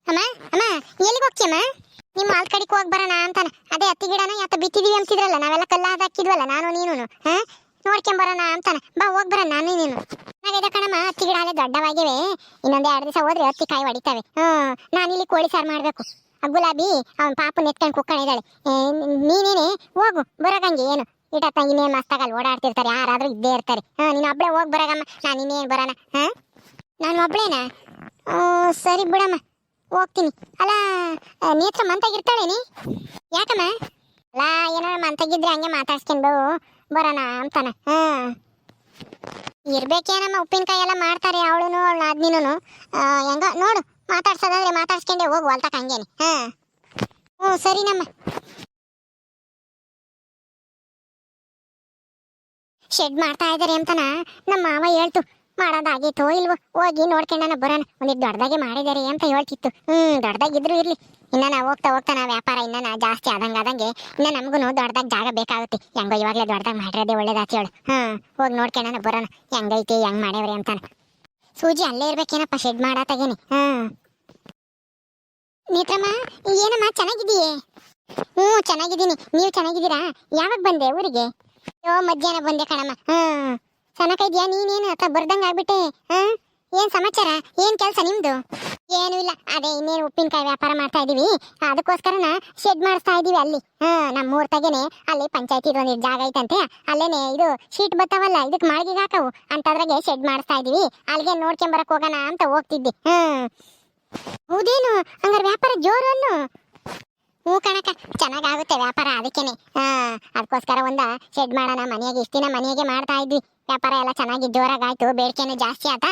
ಅಮ್ಮ ಅಮ್ಮ ಎಲ್ಲಿಗೆ ಹೋಗ್ತೀಯಮ್ಮ? ನಿಮ್ಮ ಮಾಲ್ ಕಡೆಗೆ ಹೋಗಿ ಬರೋಣ ಅಂತಾನೆ. ಅದೇ ಹತ್ತಿ ಗಿಡನ ಯಾತ ಬಿತ್ತಿದೀವಿ ಅಂತಿದ್ರಲ್ಲ, ನಾವೆಲ್ಲ ಕಲ್ಲಾದ ಹಾಕಿದ್ವಲ್ಲ ನಾನು ನೀನು ನೋಡ್ಕೊಂಬರೋಣ ಅಂತಾನೆ. ಬಾ ಹೋಗಿ ಬರೋಣ ನಾನು ನೀನು. ಹಾಗಾದ ಕಣಮ್ಮ, ಹತ್ತಿ ಗಿಡ ಅಲ್ಲೇ ದೊಡ್ಡವಾಗಿವೆ, ಇನ್ನೊಂದು 2 ದಿವಸ ಹೋದ್ರೆ ಹತ್ತಿ ಕಾಯಿ ಹೊಡಿತಾವೆ. ನಾನಿಲ್ಲಿ ಕೋಳಿ ಸಾರು ಮಾಡಬೇಕು. ಆ ಗುಲಾಬಿ ಅವನ ಪಾಪು ನೆತ್ಕೊಂಡು ಕುಕ್ಕಣಿದ್ದಾಳೆ. ನೀನೇನೆ ಹೋಗು ಬರೋಗಂಗೆ, ಏನು ಇಟ್ಟತ್ತ ಇನ್ನೇನು ಮಸ್ತಾಗಲ್ಲಿ ಓಡಾಡ್ತಿರ್ತಾರೆ, ಯಾರಾದ್ರೂ ಇದ್ದೇ ಇರ್ತಾರೆ. ನೀನು ಒಬ್ಳೆ ಹೋಗಿ ಬರೋಗಮ್ಮ, ನಾನು ಇನ್ನೇನು ಬರೋಣ. ನಾನು ಒಬ್ಳೇನಾ? ಸರಿ ಬಿಡಮ್ಮ, ಹೋಗ್ತೀನಿ. ಅಲ್ಲ ನೇತ್ರ ಮಂತಾಗಿರ್ತಾಳೇನಿ? ಯಾಕಮ್ಮ? ಅಲ್ಲ ಏನೋ ಮಂತಾಗಿದ್ರೆ ಹಂಗೆ ಮಾತಾಡ್ಸ್ಕೊಂಡು ಬರೋಣ ಅಂತಾನ. ಇರ್ಬೇಕೇನಮ್ಮ, ಉಪ್ಪಿನಕಾಯಿ ಎಲ್ಲ ಮಾಡ್ತಾರೆ ಅವಳು ಅವಳ ಆದ್ಮೀನು. ಹೆಂಗ ನೋಡು, ಮಾತಾಡ್ಸೋದಾದ್ರೆ ಮಾತಾಡ್ಸ್ಕೊಂಡೆ ಹೋಗು ಅಲ್ತಕ್ಕ ಹಂಗೇನೆ. ಸರಿನಮ್ಮ. ಶೆಡ್ ಮಾಡ್ತಾ ಇದಾರೆ ಅಂತನ ನಮ್ಮ ಮಾವ ಹೇಳ್ತು. ಮಾಡೋದಾಗಿತ್ತು ಇಲ್ವೋ ಹೋಗಿ ನೋಡ್ಕೊಂಡನ ಬರೋಣ. ಒಂದಿಟ್ಟು ದೊಡ್ಡದಾಗೆ ಮಾಡಿದಾರೆ ಅಂತ ಹೇಳ್ತಿತ್ತು. ದೊಡ್ಡದಾಗಿದ್ರು ಇರ್ಲಿ, ಇನ್ನ ನಾವು ಹೋಗ್ತಾ ಹೋಗ್ತಾ ನಾವು ವ್ಯಾಪಾರ ಇನ್ನ ಜಾಸ್ತಿ ಆದಂಗೆ ಇನ್ನ ನಮಗೂ ದೊಡ್ಡದಾಗಿ ಜಾಗ ಬೇಕಾಗುತ್ತೆ. ಹೆಂಗೋ ಇವಾಗಲೇ ದೊಡ್ಡದಾಗಿ ಮಾಡಿರೋದೇ ಒಳ್ಳೇದಾತಿ ಹೇಳು. ಹೋಗಿ ನೋಡ್ಕೊಂಡನ ಬರೋಣ ಹೆಂಗೈತಿ ಹೆಂಗ್ ಮಾಡ್ಯವ್ರಿ ಅಂತಾನ. ಸೂಜಿ ಅಲ್ಲೇ ಇರ್ಬೇಕೇನಪ್ಪ ಶೆಡ್ ಮಾಡತ್ತಾಗೇನಿ. ನೇತ್ರಮ್ಮ ಏನಮ್ಮ ಚೆನ್ನಾಗಿದೀಯೇ? ಚೆನ್ನಾಗಿದ್ದೀನಿ. ನೀವು ಚೆನ್ನಾಗಿದ್ದೀರಾ? ಯಾವಾಗ ಬಂದೆ ಊರಿಗೆ? ಮಧ್ಯಾಹ್ನ ಬಂದೆ ಕಣಮ್ಮ. ಚೆನ್ನಾಗಿದ್ಯಾ? ನೀನೇನು ಅಕ್ಕ ಬರ್ದಂಗ ಆಗ್ಬಿಟ್ಟೆ. ಏನ್ ಸಮಾಚಾರ? ಏನ್ ಕೆಲ್ಸ ನಿಮ್ದು? ಏನು ಇಲ್ಲ, ಅದೇ ಇನ್ನೇನು ಉಪ್ಪಿನಕಾಯಿ ವ್ಯಾಪಾರ ಮಾಡ್ತಾ ಇದೀವಿ, ಅದಕ್ಕೋಸ್ಕರನ ಶೆಡ್ ಮಾಡಿಸ್ತಾ ಇದೀವಿ ಅಲ್ಲಿ. ನಮ್ಮ ಊರ್ತಾಗೇನೆ ಅಲ್ಲಿ ಪಂಚಾಯತಿ ಒಂದು ಜಾಗ ಐತಂತೆ, ಅಲ್ಲೇನೆ ಇದು ಶೀಟ್ ಬರ್ತಾವಲ್ಲ, ಇದಕ್ ಮಾಳಿಗೆ ಹಾಕವು ಅಂತದ್ರಾಗೆ ಶೆಡ್ ಮಾಡಿಸ್ತಾ ಇದೀವಿ. ಅಲ್ಲಿಗೆ ನೋಡ್ಕೊಂಬರಕ್ ಹೋಗೋಣ ಅಂತ ಹೋಗ್ತಿದ್ದೆ. ಹೌದೇನು? ಹಂಗಾರೆ ವ್ಯಾಪಾರ ಜೋರು ಅನ್ನು? ಕಣಕ, ಚೆನ್ನಾಗಾಗುತ್ತೆ ವ್ಯಾಪಾರ, ಅದಕ್ಕೇನೆ ಅದಕ್ಕೋಸ್ಕರ ಶೆಡ್ ಮಾಡೋಣ. ಮನೆಯಾಗೆ ಇಷ್ಟ ದಿನ ಮನೆಯಾಗೆ ಮಾಡ್ತಾ ಇದ್ವಿ, ವ್ಯಾಪಾರ ಎಲ್ಲ ಚೆನ್ನಾಗಿ ಜೋರಾಗಾಯ್ತು, ಬೇಡಿಕೆನೂ ಜಾಸ್ತಿ ಆತ.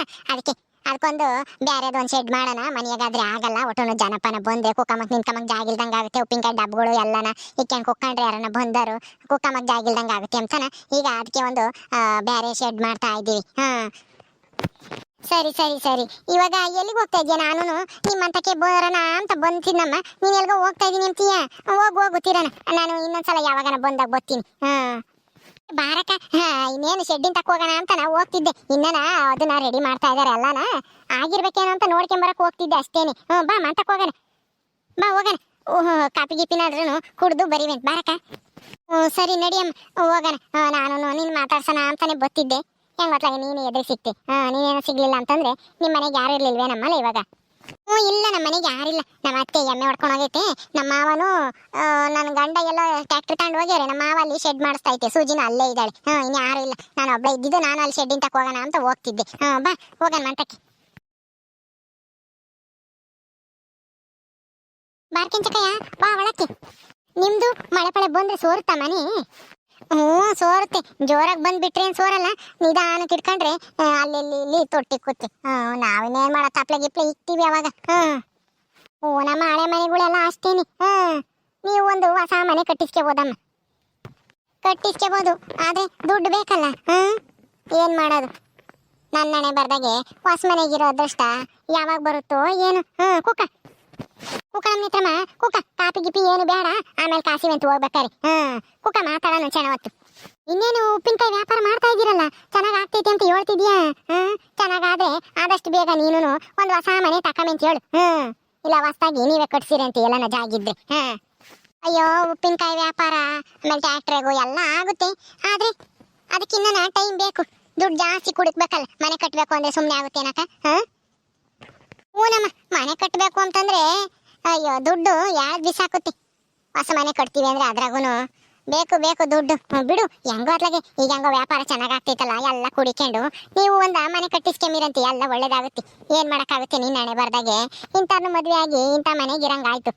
ಅದಕ್ಕೊಂದು ಬೇರೆದೊಂದು ಶೆಡ್ ಮಾಡೋಣ. ಮನೆಯಾಗಾದ್ರೆ ಆಗಲ್ಲ, ಒಟ್ಟೊಂದು ಜನಪನ ಬಂದ್ರೆ ಕುಕ್ಕಮಕ್ ನಿಂತ್ಕಮಕ್ ಜಾಗಿಲ್ದಂಗೆ ಆಗುತ್ತೆ. ಉಪ್ಪಿನಕಾಯಿ ಡಬ್ಬಗಳು ಎಲ್ಲನ ಇಕ್ಕೊಂಡು ಕುಕ್ಕಂಡ್ರೆ ಯಾರನ್ನ ಬಂದರು ಕುಕ್ಕಮಕ್ ಜಾಗಿಲ್ದಂಗೆ ಆಗುತ್ತೆ ಅಂತಾನ ಈಗ ಅದಕ್ಕೆ ಒಂದು ಬೇರೆ ಶೆಡ್ ಮಾಡ್ತಾ ಇದ್ದೀವಿ. ಸರಿ ಸರಿ ಸರಿ. ಇವಾಗ ಎಲ್ಲಿಗೆ ಹೋಗ್ತಾ ಇದೆಯಾ? ನಾನು ನಿಮ್ಮಂತಕ್ಕೆ ಬರೋಣ ಅಂತ ಬಂತಿದ್ದಮ್ಮ. ನೀನು ಎಲ್ಗೋ ಹೋಗ್ತಾ ಇದ್ದೀನಿ ಅಂತೀಯ? ಹೋಗುತ್ತೀರಣ. ನಾನು ಇನ್ನೊಂದ್ಸಲ ಯಾವಾಗನ ಬಂದಾಗ ಬರ್ತೀನಿ. ಬಾರಕ, ಇನ್ನೇನು ಶೆಡ್ಡಿನ ತಕ್ಕ ಹೋಗೋಣ ಅಂತ ನಾವು ಹೋಗ್ತಿದ್ದೆ. ಇನ್ನನ ಅದನ್ನ ರೆಡಿ ಮಾಡ್ತಾ ಇದಾರೆ ಎಲ್ಲನ, ಆಗಿರ್ಬೇಕೇನೋ ಅಂತ ನೋಡ್ಕೊಂಬರಕ್ ಹೋಗ್ತಿದ್ದೆ ಅಷ್ಟೇನೆ. ಬಾ ಮಂತಕ್ಕೆ ಹೋಗೋಣ, ಬಾ ಹೋಗೋಣ. ಕಾಪಿ ಗಿಪಿನಾದ್ರೂ ಕುಡ್ದು ಬರೀವೇಂತ ಬಾರಕ. ಸರಿ ನಡಿಯಮ್ಮ ಹೋಗೋಣ. ನಾನು ನೀನು ಮಾತಾಡ್ಸೋಣ ಅಂತಾನೆ ಬರ್ತಿದ್ದೆ. ಹೆಂಗ್ ಗೊತ್ತಾಗ ನೀನು ಎದುರು ಸಿಕ್ತಿ. ನೀನೇನು ಸಿಗ್ಲಿಲ್ಲ ಅಂತಂದ್ರೆ ನಿಮ್ಮ ಮನೆಗೆ ಯಾರು ಇರ್ಲಿಲ್ವೇ ನಮ್ಮಲ್ಲ ಇವಾಗ? ಇಲ್ಲ, ನಮ್ಮ ಮನೆಗೆ ಯಾರಿಲ್ಲ. ನಮ್ಮ ಅತ್ತೆ ಎಮ್ಮೆ ಹೊಡ್ಕೊಂಡು ಹೋಗೈತೆ, ನಮ್ಮ ಮಾವನು ನನ್ನ ಗಂಡ ಎಲ್ಲ ಟ್ಯಾಕ್ಟ್ರಿ ತಗೊಂಡು ಹೋಗ್ಯಾರೆ. ನಮ್ಮ ಮಾವ ಅಲ್ಲಿ ಶೆಡ್ ಮಾಡಿಸ್ತಾ ಐತೆ, ಸೂಜಿನ ಅಲ್ಲೇ ಇದ್ದಾಳೆ. ಇನ್ನು ಯಾರು ಇಲ್ಲ, ನಾನು ಒಬ್ಬ ಇದ್ದಿದ್ದು. ನಾನು ಅಲ್ಲಿ ಶೆಡ್ಡಿನ ತಕ್ಕ ಹೋಗೋಣ ಅಂತ ಹೋಗ್ತಿದ್ದೆ. ಬಾ ಹೋಗೋಣ ಮಂಟಕ್ಕೆ. ಬಾರ್ಕೆಂಚಕಯ್ಯ ಬಾ ಒಳಕ್ಕೆ. ನಿಮ್ದು ಮಳೆ ಪಳೆ ಬಂದ್ರೆ ಸೋರುತ್ತಾ ಮನೆ? ಸೋರುತ್ತೆ. ಜೋರಾಗಿ ಬಂದ್ಬಿಟ್ರೆ ಏನು ಸೋರಲ್ಲ, ನಿಧಾನಕ್ಕೆ ಇಟ್ಕೊಂಡ್ರೆ ಅಲ್ಲಿ ತೊಟ್ಟಿ ಕೂತಿ. ನಾವಿನ್ನೇನು ಮಾಡೋ ತಪ್ಲೆ ಗಿಪ್ಲೆ ಇಕ್ತೀವಿ ಅವಾಗ. ನಮ್ಮ ಹಳೆ ಮನೆಗಳೆಲ್ಲ ಅಷ್ಟೇನಿ. ನೀವು ಒಂದು ಹೊಸ ಮನೆ ಕಟ್ಟಿಸ್ಕೋಬೋದಮ್ಮ, ಕಟ್ಟಿಸ್ಕೋಬೋದು. ಆದರೆ ದುಡ್ಡು ಬೇಕಲ್ಲ. ಏನು ಮಾಡೋದು? ನನ್ನ ಹಣೆ ಬರ್ದಾಗೆ ಹೊಸ ಮನೆಗಿರೋ ಅದೃಷ್ಟ ಯಾವಾಗ ಬರುತ್ತೋ ಏನು. ಕುಕ್ಕ ಮಿತ್ರಮ್ಮ, ಕುಕ್ಕ ಕಾಪಿ ಗಿಪಿ ಏನು ಬೇಡ, ಆಮೇಲೆ ಕಾಸಿವಂತ ಹೋಗ್ಬೇಕಾರೆ. ಕುಕ್ಕ ಮಾತಾಡೋಣ ಚೆನ್ನಾವತ್ತು. ಇನ್ನೇನು ಉಪ್ಪಿನಕಾಯಿ ವ್ಯಾಪಾರ ಮಾಡ್ತಾ ಇದ್ದೀರಲ್ಲ, ಚೆನ್ನಾಗ್ ಆಗ್ತೈತಿ ಅಂತ ಹೇಳ್ತಿದ್ಯಾ? ಚೆನ್ನಾಗಾದ್ರೆ ಆದಷ್ಟು ಬೇಗ ನೀನು ಒಂದು ಹೊಸ ಮನೆ ತಕೊಂಬಂತ ಹೇಳು. ಇಲ್ಲ ಹೊಸದಾಗಿ ನೀವೇ ಕಟ್ಸಿರಿ ಅಂತ ಎಲ್ಲನ ಜಾಗಿದ್ರೆ. ಅಯ್ಯೋ, ಉಪ್ಪಿನಕಾಯಿ ವ್ಯಾಪಾರ ಆಮೇಲೆ ಟ್ಯಾಕ್ಟ್ರಿಗೂ ಎಲ್ಲ ಆಗುತ್ತೆ, ಆದ್ರೆ ಅದಕ್ಕಿನ್ನ ಟೈಮ್ ಬೇಕು, ದುಡ್ಡು ಜಾಸ್ತಿ ಕುಡಿಕ್ಬೇಕಲ್ಲ. ಮನೆ ಕಟ್ಟಬೇಕು ಅಂದ್ರೆ ಸುಮ್ಮನೆ ಆಗುತ್ತೇನಕ್ಕ? ನಮ್ಮ ಮನೆ ಕಟ್ಟಬೇಕು ಅಂತಂದ್ರೆ ಅಯ್ಯೋ ದುಡ್ಡು ಯಾವ್ದು ಬಿಸಾಕುತ್ತೆ. ಹೊಸ ಮನೆ ಕಟ್ತೀವಿ ಅಂದ್ರೆ ಅದ್ರಾಗೂ ಬೇಕು ದುಡ್ಡು. ಬಿಡು, ಹೆಂಗೋ ಅತ್ಲಾಗೆ ಈಗ ಹೆಂಗೋ ವ್ಯಾಪಾರ ಚೆನ್ನಾಗಾಗ್ತೈತಲ್ಲ, ಎಲ್ಲ ಕುಡಿಕೊಂಡು ನೀವು ಒಂದು ಮನೆ ಕಟ್ಟಿಸ್ಕೊಂಬಿರಂತೆ, ಎಲ್ಲ ಒಳ್ಳೇದಾಗುತ್ತೆ. ಏನ್ ಮಾಡಕ್ಕಾಗುತ್ತೆ? ನೀನ್ ಹಣೆ ಬರ್ದಾಗೆ ಇಂಥವ್ರನ್ನ ಮದ್ವೆ ಆಗಿ ಇಂಥ ಮನೆಗೆ ಇರಂಗಾಯ್ತು.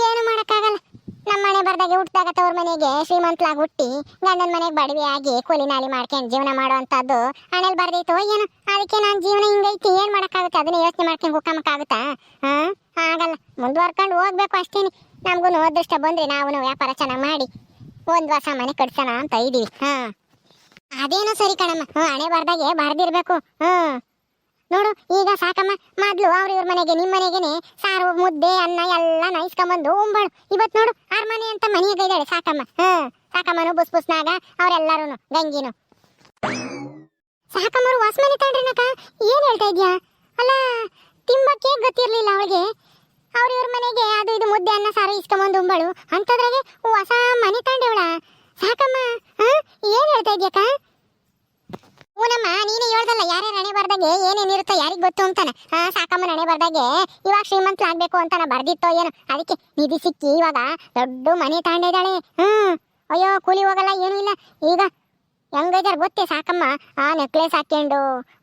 ಏನು ಮಾಡಕ್ಕಾಗಲ್ಲ. ನಮ್ಮ ಮನೆ ಬರ್ದಾಗೆ ಹುಟ್ಟಿದಾಗ ತವ್ರ ಮನೆಗೆ ಶ್ರೀಮಂತಲಾಗಿ ಹುಟ್ಟಿ ಗಂಡನ ಮನೆಗೆ ಬಡವೆ ಆಗಿ ಕೂಲಿ ನಾಲಿ ಮಾಡ್ಕೊಂಡು ಜೀವನ ಮಾಡುವಂಥದ್ದು ಹಣೆಲ್ ಬರ್ದೈತೋ ಏನು. ಅದಕ್ಕೆ ನಾನು ಜೀವನ ಹಿಂಗೈತಿ, ಏನ್ ಮಾಡಕ್ಕಾಗುತ್ತೆ? ಅದನ್ನ ಯೋಚನೆ ಮಾಡ್ಕೊಂಡು ಹುಕ್ಕಮಕ್ಕಾಗುತ್ತಾ? ಆಗಲ್ಲ, ಮುಂದುವರ್ಕೊಂಡು ಹೋಗ್ಬೇಕು ಅಷ್ಟೇನಿ. ನಮಗೂ ಅದೃಷ್ಟ ಬಂದ್ರೆ ನಾವು ವ್ಯಾಪಾರ ಚೆನ್ನಾಗಿ ಮಾಡಿ ಒಂದು ಹೊಸ ಮನೆ ಕಟ್ಸೋಣ ಅಂತ ಇದೀವಿ. ಅದೇನೋ ಸರಿ ಕಣಮ್ಮ, ಹಣೆ ಬರ್ದಾಗೆ ಬರ್ದಿರ್ಬೇಕು. ನೋಡು, ಈಗ ಸಾಕಮ್ಮ. ಮೊದ್ಲು ಇವ್ರ ಮನೆಗೆ ನಿಮ್ಮ ಮನೆಗೆನೆ ಸಾರು ಮುದ್ದೆ ಅನ್ನ ಎಲ್ಲ ನೈಸ್ಕೊಂಬಂದು ಉಂಬಳು. ಇವತ್ತು ನೋಡು, ಅರಮನೆ ಅಂತ ಮನೆಯಾಗ ಇದ್ದಾಳೆ ಸಾಕಮ್ಮ. ಸಾಕಮ್ಮನು ಬುಸ್ನಾಗ ಅವರೆಲ್ಲರೂ ಗಂಗಿನು. ಸಾಕಮ್ಮರು ಹೊಸ ಮನೆ ತಗೊಂಡ್ರಿನಕ? ಏನ್ ಹೇಳ್ತಾ ಇದ್ಯಾ? ಅಲ್ಲ ತಿಂಬ ಕೇಕ್ ಗೊತ್ತಿರ್ಲಿಲ್ಲ ಅವಳಿಗೆ. ಇವ್ರ ಮನೆಗೆ ಅದು ಇದು ಮುದ್ದೆ ಅನ್ನ ಸಾರು ಇಸ್ಕೊಂಬಂದು ಉಂಬಳು ಅಂತದ್ರಾಗೆ ಹೊಸ ಮನೆ ತಾಂಡವಳ. ಸಾಕಮ್ಮ, ಏನ್ ಹೇಳ್ತಾ ಇದ್ಯಕ್ಕ? ಊನಮ್ಮ, ನೀನೇ ಹೇಳ್ದಲ್ಲ ಯಾರೇ ಹಣೆ ಬರ್ದಾಗೆ ಏನೇನಿರುತ್ತೋ ಯಾರಿಗ್ ಗೊತ್ತು ಅಂತಾನ. ಸಾಕಮ್ಮ ಹಣೆ ಬರ್ದಾಗೆ ಇವಾಗ ಶ್ರೀಮಂತಲಾಗ್ಬೇಕು ಅಂತಾನ ಬರ್ದಿತ್ತೋ ಏನೋ, ಅದಕ್ಕೆ ನಿಧಿ ಸಿಕ್ಕಿ ಇವಾಗ ದೊಡ್ಡ ಮನೆ ತಾಂಡಿದ್ದಾಳೆ. ಅಯ್ಯೋ ಕೂಲಿ ಹೋಗಲ್ಲ ಏನೂ ಇಲ್ಲ. ಈಗ ಹೆಂಗೈದಾರ ಗೊತ್ತೇ ಸಾಕಮ್ಮ, ನೆಕ್ಲೆಸ್ ಹಾಕ್ಕೊಂಡು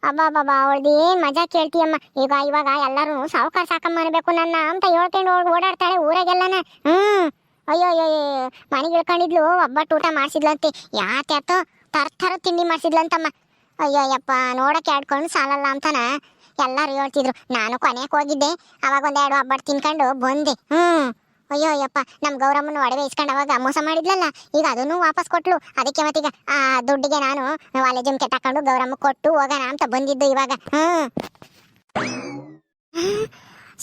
ಅಬ್ಬಾ ಅವಳ್ದು ಏನ್ ಮಜಾ ಕೇಳ್ತೀಯಮ್ಮ. ಇವಾಗ ಎಲ್ಲರೂ ಸಾವುಕಾರ ಸಾಕಮ್ಮ ಅನ್ಬೇಕು ನನ್ನ ಅಂತ ಹೇಳ್ಕೊಂಡು ಓಡಾಡ್ತಾಳೆ ಊರಾಗೆಲ್ಲನ. ಅಯ್ಯೋ ಮನೆಗೆ ಇಳ್ಕೊಂಡಿದ್ಲು, ಒಬ್ಬಟ್ಟು ಊಟ ಮಾಡಿಸಿದ್ಲಂತೆ, ಯಾತ್ಯಾತೋ ಥರ ತಿಂಡಿ ಮಾಡಿಸಿದ್ಲಂತಮ್ಮ. ಅಯ್ಯೋಯ್ಯಪ್ಪ, ನೋಡಕ್ಕೆ ಆಡ್ಕೊಂಡು ಸಾಲಲ್ಲ ಅಂತಾನ ಎಲ್ಲರೂ ಹೇಳ್ತಿದ್ರು. ನಾನು ಕೊನೆಗೆ ಹೋಗಿದ್ದೆ, ಅವಾಗ ಒಂದೆರಡು ಒಬ್ಬಟ್ಟು ತಿನ್ಕೊಂಡು ಬಂದೆ. ಅಯ್ಯೋಯ್ಯಪ್ಪ, ನಮ್ಮ ಗೌರಮ್ಮನ ಒಡವೆ ಇಸ್ಕೊಂಡು ಅವಾಗ ಮೋಸ ಮಾಡಿದ್ಲಲ್ಲ, ಈಗ ಅದನ್ನು ವಾಪಸ್ ಕೊಟ್ಲು. ಅದಕ್ಕೆ ಮತ್ತೀಗ ಆ ದುಡ್ಡಿಗೆ ನಾನು ವಾಲೆ ಜುಮ್ಕೆ ತಕೊಂಡು ಗೌರಮ್ಮ ಕೊಟ್ಟು ಹೋಗೋಣ ಅಂತ ಬಂದಿದ್ದು ಇವಾಗ.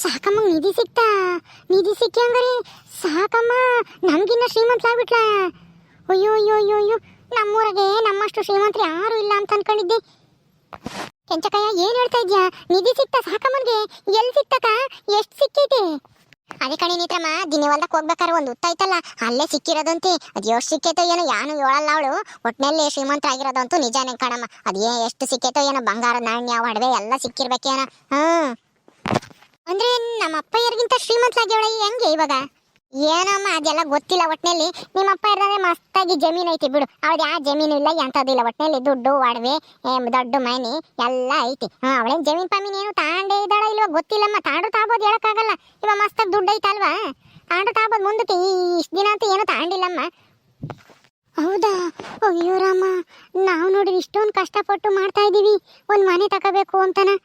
ಸಾಕಮ್ಮ ನಿಧಿ ಸಿಕ್ತಾ? ನಿಧಿ ಸಿಕ್ಕಿ ಹಂಗಾರೆ ಸಾಕಮ್ಮ ನಮ್ಗಿನ್ನ ಶ್ರೀಮಂತಲಾಗ್ಬಿಟ್ಲ. ಅಯ್ಯೋ ನಮ್ಮೂರಾಗೆ ನಮ್ಮಷ್ಟು ಶ್ರೀಮಂತರು ಯಾರು ಇಲ್ಲ ಅಂತ ಅನ್ಕೊಂಡಿದ್ದೆ. ಕೆಂಚಕಯ್ಯ, ಏನ್ ಹೇಳ್ತಾ ಇದ್ಯಾ? ನಿಧಿ ಸಿಕ್ತಾ ಸಾಕಮ್ಮನ್ಗೆ? ಎಲ್ಲಿ ಸಿಕ್ತಕ? ಎಷ್ಟು ಸಿಕ್ಕೈತೆ? ಅದೇ ಕಣಿ ನೇತ್ರಮ್ಮ, ದಿನ ಹೊಲ್ದಕ್ಕೆ ಹೋಗ್ಬೇಕಾದ್ರೆ ಒಂದು ಉತ್ತಾಯ್ತಲ್ಲ, ಅಲ್ಲೇ ಸಿಕ್ಕಿರೋದಂತೆ. ಅದು ಎಷ್ಟು ಸಿಕ್ಕೈತೋ ಏನೋ, ಯಾನು ಹೇಳಲ್ಲ ಅವಳು. ಒಟ್ನಲ್ಲಿ ಶ್ರೀಮಂತರಾಗಿರೋದಂತೂ ನಿಜಾನೇ ಕಣಮ್ಮ. ಅದೇ ಎಷ್ಟು ಸಿಕ್ಕೈತೋ ಏನೋ, ಬಂಗಾರ ನಾಣ್ಯ ಒಡವೆ ಎಲ್ಲ ಸಿಕ್ಕಿರ್ಬೇಕೇನೋ. ಅಂದ್ರೆ ನಮ್ಮ ಅಪ್ಪಯ್ಯರಿಗಿಂತ ಶ್ರೀಮಂತಲಾಗ್ಯವಳ ಹೆಂಗೆ ಇವಾಗ? ಏನಮ್ಮ ಅದೆಲ್ಲ ಗೊತ್ತಿಲ್ಲ. ಒಟ್ನಲ್ಲಿ ನಿಮ್ಮ ಅಪ್ಪ ಇರೋದ್ರೆ ಮಸ್ತಾಗಿ ಜಮೀನು ಐತಿ ಬಿಡು. ಅವ್ರದ್ದು ಯಾವ ಜಮೀನು ಇಲ್ಲ, ಎಂಥದ್ದಿಲ್ಲ. ಒಟ್ನಲ್ಲಿ ದುಡ್ಡು ಒಡವೆ ದೊಡ್ಡ ಮನೆ ಎಲ್ಲ ಐತಿ. ಅವಳೇನು ಜಮೀನು ಪಾಮೀನು ಏನು ತಾಂಡೇ ಇದ್ದಾಳ ಇಲ್ವ ಗೊತ್ತಿಲ್ಲಮ್ಮ. ತಾಂಡ್ರು ತಾಬೋದು ಹೇಳಕ್ಕಾಗಲ್ಲ. ಇವಾಗ ಮಸ್ತಾಗಿ ದುಡ್ಡು ಐತಲ್ವಾ, ತಾಂಡ್ರು ತಾಬೋದು. ಮುಂದಕ್ಕೆ ಇಷ್ಟು ದಿನ ಅಂತೂ ಏನೂ ತಾಂಡಿಲ್ಲಮ್ಮ. ಹೌದಾ? ಅಯ್ಯೋ ರಾಮ, ನಾವು ನೋಡ್ರಿ ಇಷ್ಟೊಂದು ಕಷ್ಟಪಟ್ಟು ಮಾಡ್ತಾ ಇದ್ದೀವಿ ಒಂದು ಮನೆ ತಗೋಬೇಕು ಅಂತನ.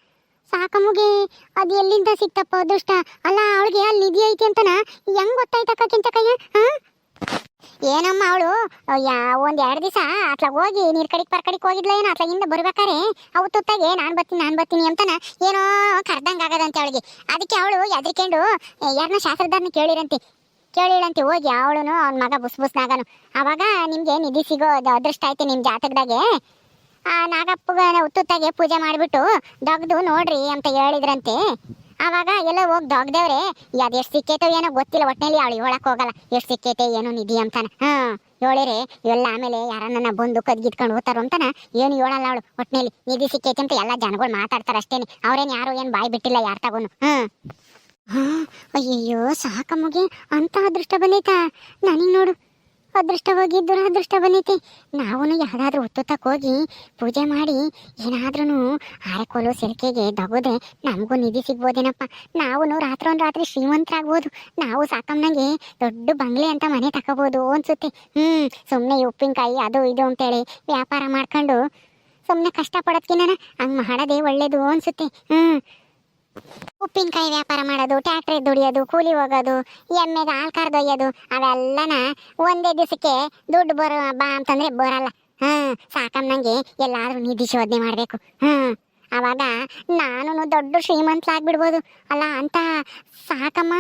ಸಾಕಮ್ಮಗೆ ಅದು ಎಲ್ಲಿಂದ ಸಿಕ್ತಪ್ಪ ಅದೃಷ್ಟ. ಅಲ್ಲ, ಅವಳಿಗೆ ಅಲ್ಲಿ ನಿಧಿ ಐತಿ ಅಂತನ ಹೆಂಗ್ ಗೊತ್ತಾಯ್ತಕ್ಕ ಕೆಂಚಕಯ್ಯ? ಏನಮ್ಮ ಅವಳು ಒಂದ್ 2 ದಿವಸ ಅತ್ಲಾಗ ಹೋಗಿ ನೀರ್ ಕಡಿಕ್ ಪರ್ಕಡಿಕ್ ಹೋಗಿದ್ಲ ಏನೋ. ಅತ್ಲಾಗಿಂದ ಬರ್ಬೇಕಾರೆ ಅವತ್ತೊತ್ತಾಗೆ ನಾನ್ ಬರ್ತೀನಿ ಅಂತನ ಏನೋ ಕರ್ದಂಗ ಆಗದಂತೆ ಅವಳಿಗೆ. ಅದಕ್ಕೆ ಅವಳು ಎದ್ರಿಕೊಂಡು ಯಾರನ್ನ ಶಾಸ್ತ್ರದಾರನ ಕೇಳಿಳಂತೆ ಹೋಗಿ ಅವಳುನು ಅವ್ನ ಮಗ ಬುಸ್ನಾಗನು. ಅವಾಗ ನಿಮ್ಗೆ ನಿಧಿ ಸಿಗೋ ಅದೃಷ್ಟ ಐತೆ ನಿಮ್ ಜಾತಕದಾಗೆ. ಆ ನಾಗಪ್ಪಗ ಉತ್ತುತ್ತಾಗೆ ಪೂಜೆ ಮಾಡಿಬಿಟ್ಟು ದೊಗ್ದು ನೋಡ್ರಿ ಅಂತ ಹೇಳಿದ್ರಂತೆ. ಆವಾಗ ಎಲ್ಲ ಹೋಗಿ ದೊಗ್ದೇವ್ರೆ. ಅದೆಷ್ಟು ಸಿಕ್ಕೈತೋ ಏನೋ ಗೊತ್ತಿಲ್ಲ. ಒಟ್ಟಿನಲ್ಲಿ ಅವಳು ಹೇಳಕ್ ಹೋಗಲ್ಲ ಎಷ್ಟು ಸಿಕ್ಕೈತೆ ಏನೋ ನಿಧಿ ಅಂತಾನ. ಹೇಳಿರಿ ಇವೆಲ್ಲ ಆಮೇಲೆ ಯಾರನ್ನ ಬಂದು ಕದ್ಗಿದ್ಕೊಂಡು ಹೋಗ್ತಾರೋ ಅಂತಾನ ಏನು ಹೇಳಲ್ಲ ಅವಳು. ಒಟ್ಟಿನಲ್ಲಿ ನಿಧಿ ಸಿಕ್ಕೈತೆ ಅಂತ ಎಲ್ಲ ಜನಗಳು ಮಾತಾಡ್ತಾರೆ ಅಷ್ಟೇನೆ. ಅವ್ರೇನು ಯಾರು ಏನು ಬಾಯಿ ಬಿಟ್ಟಿಲ್ಲ ಯಾರು ತಗೋನು. ಅಯ್ಯಯ್ಯೋ ಸಾಕಮ್ಮಗೆ ಅಂತ ಅದೃಷ್ಟ ಬಂದೈತಾ? ನನಗೆ ನೋಡು ಅದೃಷ್ಟವಾಗಿ ದುರದೃಷ್ಟ ಬಂದೈತಿ. ನಾವು ಯಾವ್ದಾದ್ರೂ ಹೊತ್ತಕ್ಕೆ ಹೋಗಿ ಪೂಜೆ ಮಾಡಿ ಏನಾದ್ರೂ ಆರೆಕೋಲು ಸಿಲ್ಕೆಗೆ ದಗೋದೆ ನಮಗೂ ನಿಧಿ ಸಿಗ್ಬೋದೇನಪ್ಪ. ನಾವು ರಾತ್ರಿ ಶ್ರೀಮಂತರಾಗ್ಬೋದು. ನಾವು ಸಾಕಮ್ಮನಂಗೆ ದೊಡ್ಡ ಬಂಗ್ಲೆ ಅಂತ ಮನೆ ತಗೋಬೋದು ಅನ್ಸುತ್ತೆ. ಸುಮ್ಮನೆ ಉಪ್ಪಿನಕಾಯಿ ಅದು ಇದು ಅಂತೇಳಿ ವ್ಯಾಪಾರ ಮಾಡ್ಕೊಂಡು ಸುಮ್ಮನೆ ಕಷ್ಟಪಡೋದ್ಕಿನ್ನ ಹಂಗೆ ಮಾಡೋದೇ ಒಳ್ಳೇದು ಅನ್ಸುತ್ತೆ. ಉಪ್ಪಿನಕಾಯಿ ವ್ಯಾಪಾರ ಮಾಡೋದು, ಟ್ಯಾಕ್ಟ್ರಿ ದುಡಿಯೋದು, ಕೂಲಿ ಹೋಗೋದು, ಎಮ್ಮೆಗೆ ಹಾಲು ಕರೆದೊಯ್ಯೋದು, ಅವೆಲ್ಲನ ಒಂದೇ ದಿವಸಕ್ಕೆ ದುಡ್ಡು ಬಾ ಅಂತಂದ್ರೆ ಬರಲ್ಲ. ಸಾಕಮ್ಮನಂಗೆ ಎಲ್ಲಾದ್ರೂ ನಿಧಿ ಶೋಧನೆ ಮಾಡಬೇಕು. ಅವಾಗ ನಾನು ದೊಡ್ಡ ಶ್ರೀಮಂತಲಾಗ್ಬಿಡ್ಬೋದು ಅಲ್ಲ ಅಂತ ಸಾಕಮ್ಮ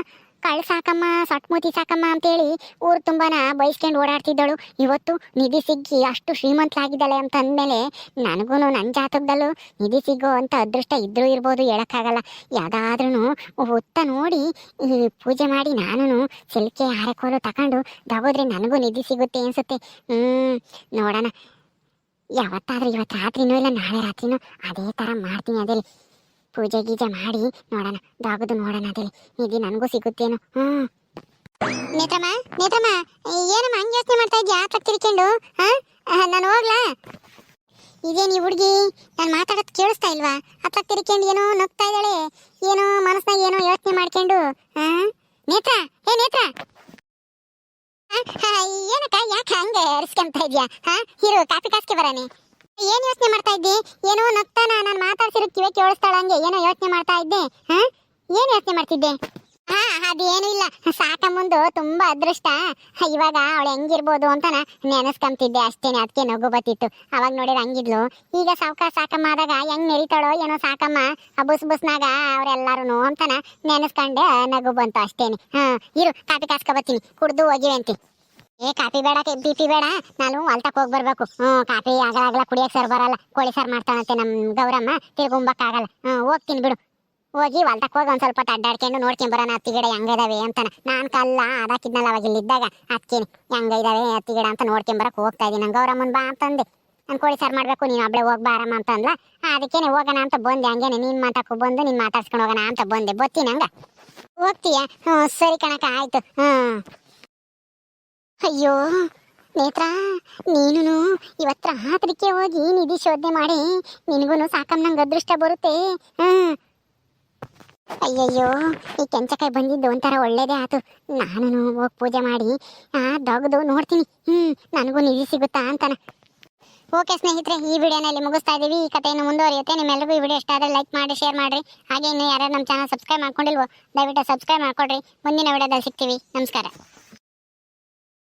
ಸಾಕಮ್ಮ ಸಟ್ಮೂತಿ ಸಾಕಮ್ಮ ಅಂತೇಳಿ ಊರು ತುಂಬಾನ ಬಯಸ್ಕೊಂಡು ಓಡಾಡ್ತಿದ್ದಳು. ಇವತ್ತು ನಿಧಿ ಸಿಗ್ಗಿ ಅಷ್ಟು ಶ್ರೀಮಂತಲಾಗಿದ್ದಾಳೆ ಅಂತ ಅಂದಮೇಲೆ ನನಗೂ ನನ್ನ ಜಾತಕದಲ್ಲೂ ನಿಧಿ ಸಿಗೋ ಅಂತ ಅದೃಷ್ಟ ಇದ್ರೂ ಇರ್ಬೋದು, ಹೇಳಕ್ಕಾಗಲ್ಲ. ಯಾವುದಾದ್ರೂ ಹೊತ್ತ ನೋಡಿ ಪೂಜೆ ಮಾಡಿ ನಾನು ಸಿಲ್ಕೆ ಆರೆಕೋಲು ತಗೊಂಡು ದಗೋದ್ರೆ ನನಗೂ ನಿಧಿ ಸಿಗುತ್ತೆ ಅನ್ಸುತ್ತೆ. ನೋಡೋಣ, ಯಾವತ್ತಾದ್ರೂ ಇವತ್ತು ರಾತ್ರಿನೂ ಇಲ್ಲ ನಾಳೆ ರಾತ್ರಿನೂ ಅದೇ ಥರ ಮಾಡ್ತೀನಿ. ಅದೇಲಿ ಪೂಜೆ ಗೀಜೆ ಮಾಡಿ ನೋಡೋಣ, ದಾಗದು ನೋಡೋಣ, ಅದೇಲಿ ನಿಧಿ ನನಗೂ ಸಿಗುತ್ತೇನು. ನೇತ್ರಮ್ಮ ಏನಮ್ಮ ಹಂಗೆ ಯೋಚನೆ ಮಾಡ್ತಾ ಇದ್ಯಾ? ಆತ್ಲಕ್ ತಿರ್ಕೊಂಡು ನಾನು ಹೋಗ್ಲಾ? ಇದೇನು ಈ ಹುಡುಗಿ ನಾನು ಮಾತಾಡೋದು ಕೇಳಿಸ್ತಾ ಇಲ್ವಾ? ಆತ್ಲಕ್ ತಿರ್ಕೊಂಡು ಏನೋ ನಗ್ತಾ ಇದ್ದಾಳೆ, ಏನೋ ಮನಸ್ನಾಗ ಏನೋ ಯೋಚನೆ ಮಾಡ್ಕೊಂಡು. ನೇತ್ರ ಏನಕ್ಕ ಯಾಕೆ ಹಂಗೆ ಅರಿಸ್ಕೊಂತ ಇದ್ಯಾ? ಇರು ಕಾಫಿ ಕಾಸ್ಕೆ ಬರಾನೆ. ಏನ್ ಯೋಚನೆ ಮಾಡ್ತಾ ಇದ್ದೆ? ಏನೋ ನಗ್ತಾನ ನಾನು ಮಾತಾಡ್ಸಿರೋ ಕಿವೆ ಕೇಳಿಸ್ತಾಳ ಹಂಗೆ ಏನೋ ಯೋಚನೆ ಮಾಡ್ತಾ ಇದ್ದೆ. ಏನ್ ಯೋಚನೆ ಮಾಡ್ತಿದ್ದೆ? ಅದೇನು ಇಲ್ಲ, ಸಾಕಮ್ಮಂದು ತುಂಬಾ ಅದೃಷ್ಟ. ಇವಾಗ ಅವಳು ಹೆಂಗಿರ್ಬೋದು ಅಂತ ನೆನೆಸ್ಕೊಂತಿದ್ದೆ ಅಷ್ಟೇನೆ. ಅದಕ್ಕೆ ನಗು ಬತ್ತಿತ್ತು. ಅವಾಗ ನೋಡಿದ್ರೆ ಹಂಗಿದ್ಲು. ಈಗ ಸಾಕಮ್ಮ ಆದಾಗ ಹೆಂಗ್ ಮೆರಿತಾಳೋ ಏನೋ ಸಾಕಮ್ಮ ಬುಸ್ನಾಗ ಅವ್ರೆಲ್ಲಾರು ಅಂತಾನ ನೆನೆಸ್ಕೊಂಡೆ ನಗು ಬಂತು ಅಷ್ಟೇನೆ. ಇರು ಕಾಫಿ ಕಾಸ್ಕ ಬರ್ತೀನಿ, ಕುಡ್ದು ಹೋಗಿವಂತೆ. ಕಾಫಿ ಬೇಡ, ಬಿಪಿ ಬೇಡ, ನಾನು ಹೊಲ್ತಕ್ಕೆ ಹೋಗಿ ಬರ್ಬೇಕು. ಕಾಫಿ ಆಗಲ ಕುಡಿಯಕ್ಕೆ ಸರ್ ಬರಲ್ಲ. ಕೋಳಿ ಸಾರು ಮಾಡ್ತಾನಂತೆ ನಮ್ ಗೌರಮ್ಮ, ತಿರ್ಗುಂಬಕ್ಕಾಗಲ್ಲ. ಹೋಗ್ತೀನಿ ಬಿಡು, ಹೋಗಿ ಹೊಲ್ತಕ್ಕೆ ಹೋಗಿ ಒಂದು ಸ್ವಲ್ಪ ಅಡ್ಡಾಡ್ಕೊಂಡು ನೋಡ್ಕೊಂಬರೋಣ ಹತ್ತಿಗಿಡ ಹೆಂಗಿದಾವೆ ಅಂತಾನೆ. ನಾನು ಕಲ್ಲ ಅದಾಕಿದ್ನಲ್ಲ ಅವಾಗ ಇಲ್ಲಿದ್ದಾಗ ಹತ್ತೀನಿ ಹೆಂಗಿದಾವೆ ಹತ್ತಿಗಿಡ ಅಂತ ನೋಡ್ಕೊಂಬರಕ್ಕೆ ಹೋಗ್ತಾ ಇದ್ದೀನಿ. ನಂಗೆ ಗೌರಮ್ಮನ್ ಬಾ ಅಂತಂದೆ. ನಾನು ಕೋಳಿ ಸಾರು ಮಾಡಬೇಕು, ನೀನು ಒಬ್ಬಳೆ ಹೋಗಿ ಬಾರಮ್ಮ ಅಂತಂದ್ಲ. ಅದಕ್ಕೇನೆ ಹೋಗೋಣ ಅಂತ ಬಂದೆ. ಹಂಗೇನೆ ನೀನು ಮಾತಾಡ್ಕೊ ಬಂದು ನೀನು ಮಾತಾಡ್ಸ್ಕೊಂಡು ಹೋಗೋಣ ಅಂತ ಬಂದೆ. ಬತ್ತೀನಿ ಹಂಗ ಹೋಗ್ತೀಯ? ಹ್ಞೂ ಸರಿ ಕಣಕ ಆಯ್ತು. ಅಯ್ಯೋ ನೇತ್ರ, ನೀನು ಇವತ್ತು ರಾತ್ರಿಕೆ ಹೋಗಿ ನಿಧಿ ಶೋಧನೆ ಮಾಡಿ ನಿನಗೂ ಸಾಕಮ್ಮ ನಂಗೆ ಅದೃಷ್ಟ ಬರುತ್ತೆ. ಅಯ್ಯಯ್ಯೋ ಈ ಕೆಂಚಕಾಯಿ ಬಂದಿದ್ದು ಒಂಥರ ಒಳ್ಳೇದೇ ಆಯ್ತು. ನಾನು ಹೋಗಿ ಪೂಜೆ ಮಾಡಿ ದೊಗ್ದು ನೋಡ್ತೀನಿ, ನನಗೂ ನಿಧಿ ಸಿಗುತ್ತಾ ಅಂತಾನ. ಓಕೆ ಸ್ನೇಹಿತರೆ, ಈ ವಿಡಿಯೋನಲ್ಲಿ ಮುಗಿಸ್ತಾ ಇದ್ದೀವಿ. ಈ ಕಥೆಯನ್ನು ಮುಂದುವರಿಯುತ್ತೆ. ನಿಮ್ಮೆಲ್ಲರಿಗೂ ಈ ವಿಡಿಯೋ ಇಷ್ಟ ಆದರೆ ಲೈಕ್ ಮಾಡಿ, ಶೇರ್ ಮಾಡಿರಿ. ಹಾಗೆ ಇನ್ನು ಯಾರ್ಯಾರು ನಮ್ಮ ಚಾನಲ್ ಸಬ್ಸ್ಕ್ರೈಬ್ ಮಾಡ್ಕೊಂಡಿಲ್ವೋ ದಯವಿಟ್ಟು ಸಬ್ಸ್ಕ್ರೈಬ್ ಮಾಡ್ಕೊಡ್ರಿ. ಮುಂದಿನ ವಿಡಿಯೋದಲ್ಲಿ ಸಿಗ್ತೀವಿ. ನಮಸ್ಕಾರ.